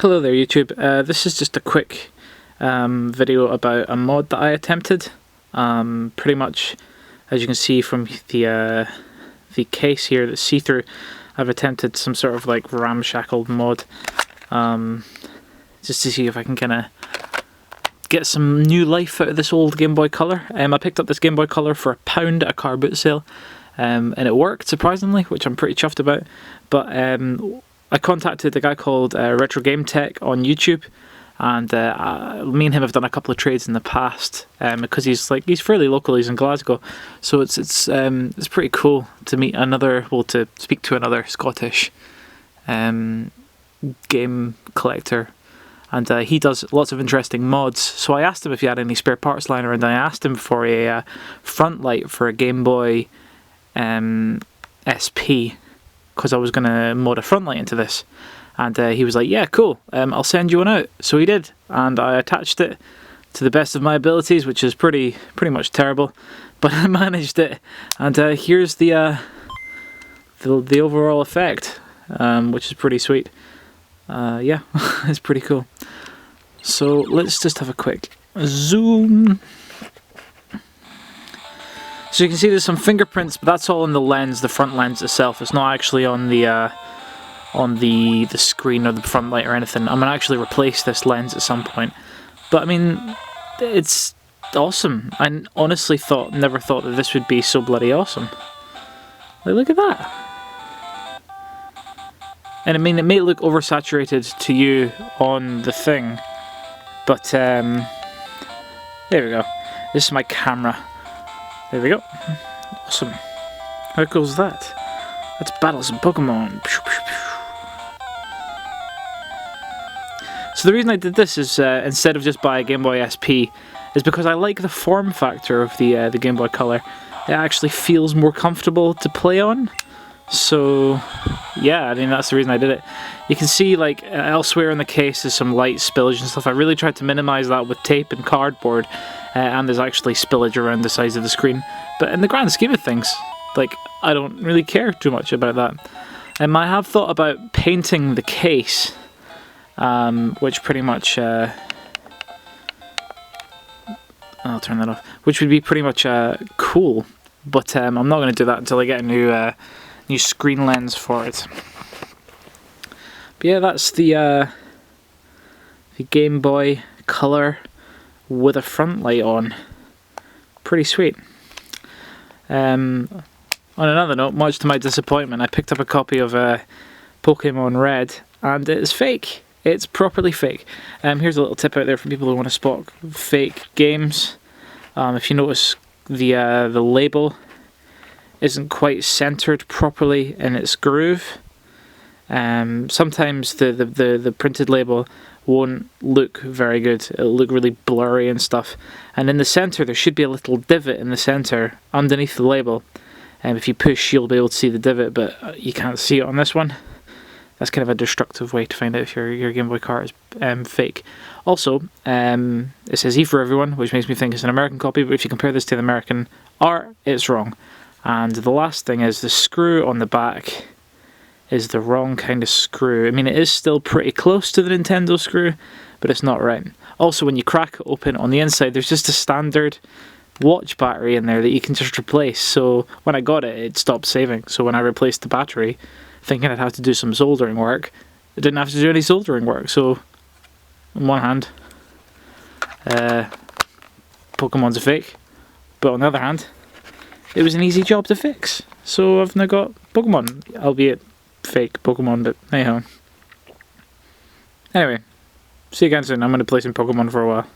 Hello there YouTube, this is just a quick video about a mod that I attempted. Pretty much, as you can see from the case here that's see-through, I've attempted some sort of like ramshackle mod, just to see if I can kind of get some new life out of this old Game Boy Color. I picked up this Game Boy Color for £1 at a car boot sale, and it worked surprisingly, which I'm pretty chuffed about. But I contacted a guy called Retro Game Tech on YouTube, and me and him have done a couple of trades in the past, because he's fairly local. He's in Glasgow, so it's pretty cool to meet to speak to another Scottish game collector, and he does lots of interesting mods. So I asked him if he had any spare parts lying around, and I asked him for a front light for a Game Boy SP, because I was going to mod a front light into this, and he was like, yeah, cool, I'll send you one out. So he did, and I attached it to the best of my abilities, which is pretty much terrible, but I managed it, and here's the overall effect, which is pretty sweet. Yeah, it's pretty cool. So let's just have a quick zoom. So you can see there's some fingerprints, but that's all on the lens, the front lens itself. It's not actually on the screen or the front light or anything. I'm gonna actually replace this lens at some point. But I mean, it's awesome. I honestly never thought that this would be so bloody awesome. Like, look at that. And I mean, it may look oversaturated to you on the thing, but there we go. This is my camera. There we go. Awesome. How cool is that? Let's battle some Pokemon. So the reason I did this is, instead of just buy a Game Boy SP, is because I like the form factor of the Game Boy Color. It actually feels more comfortable to play on. So yeah, I mean, that's the reason I did it. You can see, like, elsewhere in the case there's some light spillage and stuff. I really tried to minimize that with tape and cardboard, and there's actually spillage around the sides of the screen. But in the grand scheme of things, like, I don't really care too much about that. I have thought about painting the case, which pretty much I'll turn that off, which would be pretty much cool, but I'm not going to do that until I get a new screen lens for it. But yeah, that's the Game Boy Color with a front light on. Pretty sweet. On another note, much to my disappointment, I picked up a copy of Pokemon Red, and it's fake. It's properly fake. Here's a little tip out there for people who want to spot fake games. If you notice, the label isn't quite centered properly in its groove. Sometimes the printed label won't look very good. It'll look really blurry and stuff. And in the center there should be a little divot in the center underneath the label. And if you push, you'll be able to see the divot, but you can't see it on this one. That's kind of a destructive way to find out if your Game Boy Color is fake. Also, it says E for everyone, which makes me think it's an American copy, but if you compare this to the American art, it's wrong. And the last thing is the screw on the back is the wrong kind of screw. I mean, it is still pretty close to the Nintendo screw, but it's not right. Also, when you crack it open on the inside, there's just a standard watch battery in there that you can just replace. So when I got it, it stopped saving. So when I replaced the battery, thinking I'd have to do some soldering work, I didn't have to do any soldering work. So on one hand, Pokemon's a fake, but on the other hand, it was an easy job to fix. So I've now got Pokemon, albeit fake Pokemon, but anyhow. Anyway, see you again soon. I'm going to play some Pokemon for a while.